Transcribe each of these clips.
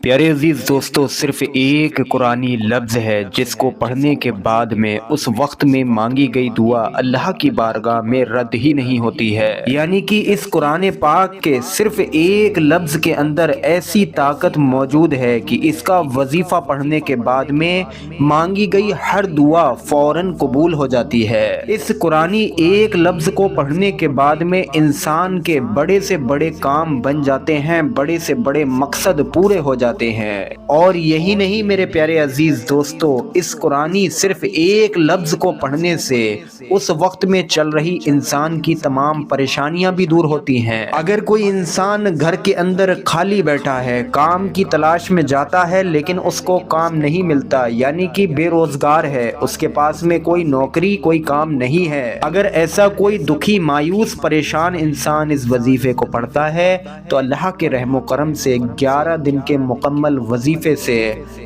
پیارے عزیز دوستو، صرف ایک قرآنی لفظ ہے جس کو پڑھنے کے بعد میں اس وقت میں مانگی گئی دعا اللہ کی بارگاہ میں رد ہی نہیں ہوتی ہے۔ یعنی کہ اس قرآن پاک کے صرف ایک لفظ کے اندر ایسی طاقت موجود ہے کہ اس کا وظیفہ پڑھنے کے بعد میں مانگی گئی ہر دعا فوراً قبول ہو جاتی ہے۔ اس قرآنی ایک لفظ کو پڑھنے کے بعد میں انسان کے بڑے سے بڑے کام بن جاتے ہیں، بڑے سے بڑے مقصد پورے ہو جاتے ہیں۔ اور یہی نہیں میرے پیارے عزیز دوستو، اس قرآنی صرف ایک لفظ کو پڑھنے سے اس وقت میں چل رہی انسان کی تمام پریشانیاں بھی دور ہوتی ہیں۔ اگر کوئی انسان گھر کے اندر خالی بیٹھا ہے، کام کی تلاش میں جاتا ہے لیکن اس کو کام نہیں ملتا، یعنی کہ بے روزگار ہے، اس کے پاس میں کوئی نوکری کوئی کام نہیں ہے، اگر ایسا کوئی دکھی مایوس پریشان انسان اس وظیفے کو پڑھتا ہے تو اللہ کے رحم و کرم سے 11 دن کے مکمل وظیفے سے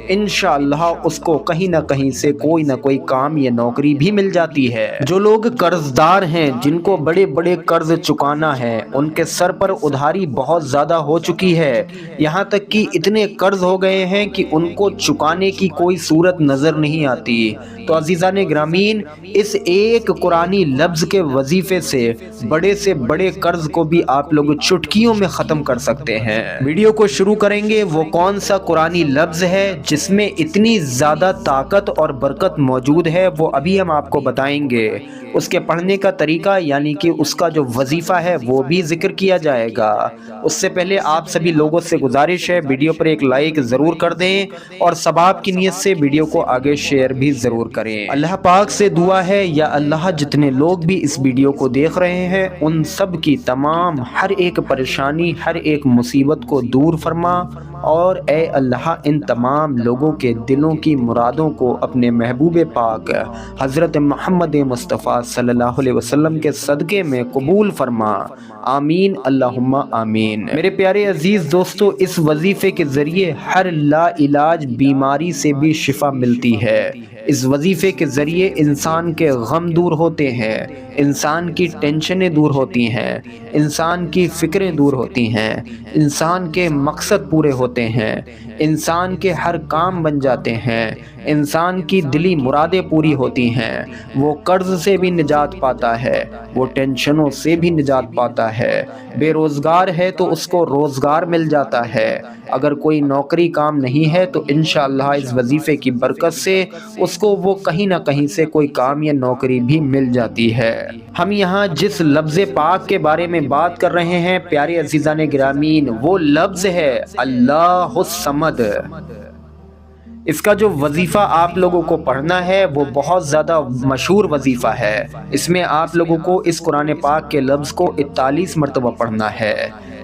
انشاءاللہ اس کو کہیں نہ کہیں سے کوئی نہ کوئی کام یا نوکری بھی مل جاتی ہے۔ جو لوگ قرض دار ہیں، جن کو بڑے بڑے قرض چکانا ہے، ان کے سر پر ادھاری بہت زیادہ ہو چکی ہے، یہاں تک کہ اتنے قرض ہو گئے ہیں کہ ان کو چکانے کی کوئی صورت نظر نہیں آتی، تو عزیزان گرامین، اس ایک قرآنی لفظ کے وظیفے سے بڑے قرض کو بھی آپ لوگ چٹکیوں میں ختم کر سکتے ہیں۔ ویڈیو کو شروع کریں گے، وہ کون سا قرآنی لفظ ہے جس میں اتنی زیادہ طاقت اور برکت موجود ہے، وہ ابھی ہم آپ کو بتائیں گے۔ اس کے پڑھنے کا طریقہ یعنی کہ اس کا جو وظیفہ ہے وہ بھی ذکر کیا جائے گا۔ اس سے پہلے آپ سبھی لوگوں سے گزارش ہے، ویڈیو پر ایک لائک ضرور کر دیں اور ثواب کی نیت سے ویڈیو کو آگے شیئر بھی ضرور کریں۔ اللہ پاک سے دعا ہے، یا اللہ جتنے لوگ بھی اس ویڈیو کو دیکھ رہے ہیں ان سب کی تمام ہر ایک پریشانی، ہر ایک مصیبت کو دور فرما، اور اے اللہ ان تمام لوگوں کے دلوں کی مرادوں کو اپنے محبوب پاک حضرت محمد مصطفیٰ صلی اللہ علیہ وسلم کے صدقے میں قبول فرما، آمین اللہم آمین۔ میرے پیارے عزیز دوستو، اس وظیفے کے ذریعے ہر لا علاج بیماری سے بھی شفا ملتی ہے۔ اس وظیفے کے ذریعے انسان کے غم دور ہوتے ہیں، انسان کی ٹینشنیں دور ہوتی ہیں، انسان کی فکریں دور ہوتی ہیں، انسان کے مقصد پورے ہوتے ہیں، انسان کے ہر کام بن جاتے ہیں، انسان کی دلی مرادیں پوری ہوتی ہیں، وہ قرض سے بھی نجات پاتا ہے، وہ ٹینشنوں سے بھی نجات پاتا ہے، بے روزگار ہے تو اس کو روزگار مل جاتا ہے، اگر کوئی نوکری کام نہیں ہے تو انشاءاللہ اس وظیفے کی برکت سے اس کو وہ کہیں نہ کہیں سے کوئی کام یا نوکری بھی مل جاتی ہے۔ ہم یہاں جس لفظ پاک کے بارے میں بات کر رہے ہیں پیارے عزیزان گرامین، وہ لفظ ہے اللہ الصمد۔ اس کا جو وظیفہ آپ لوگوں کو پڑھنا ہے وہ بہت زیادہ مشہور وظیفہ ہے۔ اس میں آپ لوگوں کو اس قرآن پاک کے لفظ کو 41 مرتبہ پڑھنا ہے،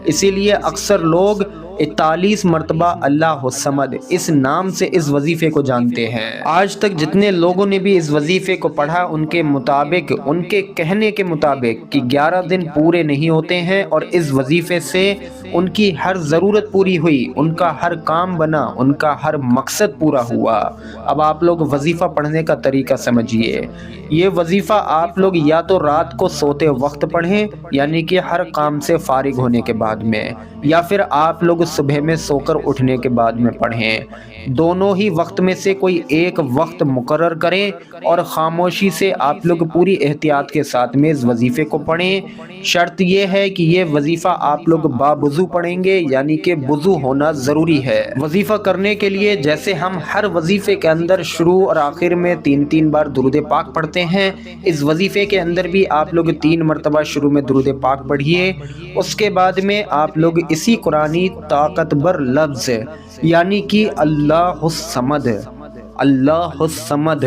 اسی لیے اکثر لوگ 41 مرتبہ اللہ الصمد اس نام سے اس وظیفے کو جانتے ہیں۔ آج تک جتنے لوگوں نے بھی اس وظیفے کو پڑھا، ان کے مطابق، ان کے کہنے کے مطابق کہ 11 دن پورے نہیں ہوتے ہیں اور اس وظیفے سے ان کی ہر ضرورت پوری ہوئی، ان کا ہر کام بنا، ان کا ہر مقصد پورا ہوا۔ اب آپ لوگ وظیفہ پڑھنے کا طریقہ سمجھیے۔ یہ وظیفہ آپ لوگ یا تو رات کو سوتے وقت پڑھیں، یعنی کہ ہر کام سے فارغ ہونے کے بعد میں، یا پھر آپ لوگ صبح میں سو کر اٹھنے کے بعد میں پڑھیں۔ دونوں ہی وقت میں سے کوئی ایک وقت مقرر کریں اور خاموشی سے آپ لوگ پوری احتیاط کے ساتھ میں اس وظیفے کو پڑھیں۔ شرط یہ ہے کہ یہ وظیفہ آپ لوگ باوضو پڑھیں گے، یعنی کہ وضو ہونا ضروری ہے۔ وظیفہ کرنے کے لیے جیسے ہم ہر وظیفے کے اندر شروع اور آخر میں 3 بار درود پاک پڑھتے ہیں، اس وظیفے کے اندر بھی آپ لوگ 3 مرتبہ شروع میں درود پاک پڑھیے۔ اس کے بعد میں آپ لوگ اسی قرآنی طاقتور لفظ یعنی کہ اللہ الصمد، اللہ الصمد،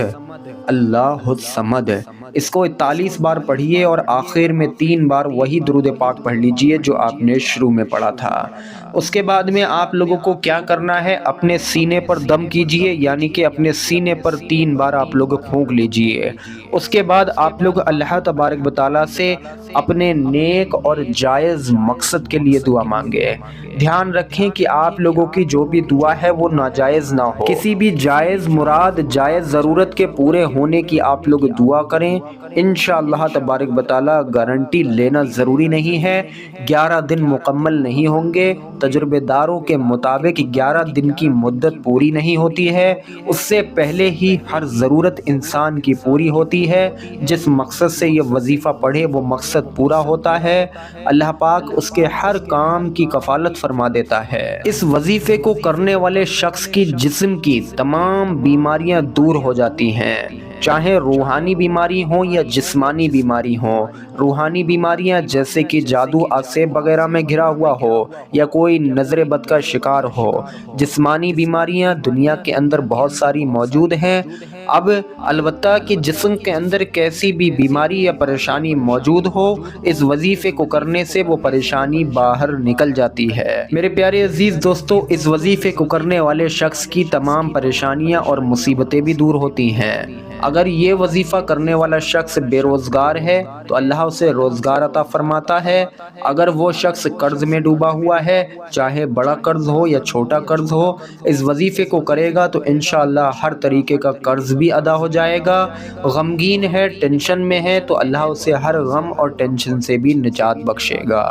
اللہ الصمد، اس کو 41 بار پڑھیے اور آخر میں 3 بار وہی درود پاک پڑھ لیجئے جو آپ نے شروع میں پڑھا تھا۔ اس کے بعد میں آپ لوگوں کو کیا کرنا ہے، اپنے سینے پر دم کیجئے، یعنی کہ اپنے سینے پر 3 بار آپ لوگ پھونک لیجئے۔ اس کے بعد آپ لوگ اللہ تبارک و تعالیٰ سے اپنے نیک اور جائز مقصد کے لیے دعا مانگے۔ دھیان رکھیں کہ آپ لوگوں کی جو بھی دعا ہے وہ ناجائز نہ ہو۔ کسی بھی جائز مراد، جائز ضرورت کے پورے ہونے کی آپ لوگ دعا کریں، انشاءاللہ تبارک و تعالی گارنٹی لینا ضروری نہیں ہے۔ 11 دن مکمل نہیں ہوں گے، تجربے داروں کے مطابق 11 دن کی مدت پوری نہیں ہوتی ہے، اس سے پہلے ہی ہر ضرورت انسان کی پوری ہوتی ہے۔ جس مقصد سے یہ وظیفہ پڑھے وہ مقصد پورا ہوتا ہے، اللہ پاک اس کے ہر کام کی کفالت فرما دیتا ہے۔ اس وظیفے کو کرنے والے شخص کی جسم کی تمام بیماریاں دور ہو جاتی ہیں، چاہے روحانی بیماری ہوں یا جسمانی بیماری ہوں۔ روحانی بیماریاں جیسے کہ جادو آسیب وغیرہ میں گھرا ہوا ہو یا کوئی نظر بد کا شکار ہو۔ جسمانی بیماریاں دنیا کے اندر بہت ساری موجود ہیں۔ اب البتہ کہ جسم کے اندر کیسی بھی بیماری یا پریشانی موجود ہو، اس وظیفے کو کرنے سے وہ پریشانی باہر نکل جاتی ہے۔ میرے پیارے عزیز دوستو، اس وظیفے کو کرنے والے شخص کی تمام پریشانیاں اور مصیبتیں بھی دور ہوتی ہیں۔ اگر یہ وظیفہ کرنے والا شخص بے روزگار ہے تو اللہ اسے روزگار عطا فرماتا ہے۔ اگر وہ شخص قرض میں ڈوبا ہوا ہے، چاہے بڑا قرض ہو یا چھوٹا قرض ہو، اس وظیفے کو کرے گا تو انشاءاللہ ہر طریقے کا قرض بھی ادا ہو جائے گا۔ غمگین ہے، ٹینشن میں ہے تو اللہ اسے ہر غم اور ٹینشن سے بھی نجات بخشے گا۔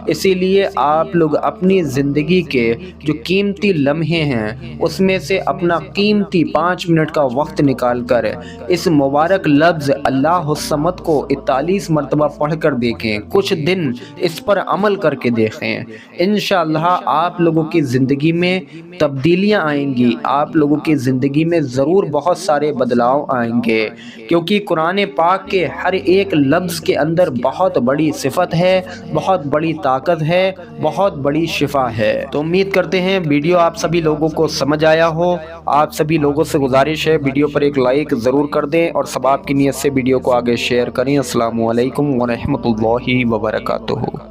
اسی لیے آپ لوگ اپنی زندگی کے جو قیمتی لمحے ہیں اس میں سے اپنا قیمتی 5 منٹ کا وقت نکال کر اس مبارک لفظ اللہ الصمد کو 41 مرتبہ پڑھ کر دیکھیں، کچھ دن اس پر عمل کر کے دیکھیں۔ انشاءاللہ آپ لوگوں کی زندگی میں تبدیلیاں آئیں گی، آپ لوگوں کی زندگی میں ضرور بہت سارے بدلاؤ آئیں گے، کیونکہ قرآن پاک کے ہر ایک لفظ کے اندر بہت بڑی صفت ہے، بہت بڑی طاقت ہے، بہت بڑی شفا ہے۔ تو امید کرتے ہیں ویڈیو آپ سبھی لوگوں کو سمجھ آیا ہو۔ آپ سبھی لوگوں سے گزارش ہے ویڈیو پر ایک لائک ضرور کر دیں اور ثواب کی نیت سے ویڈیو کو آگے شیئر کریں۔ السلام علیکم ورحمۃ اللہ وبرکاتہ۔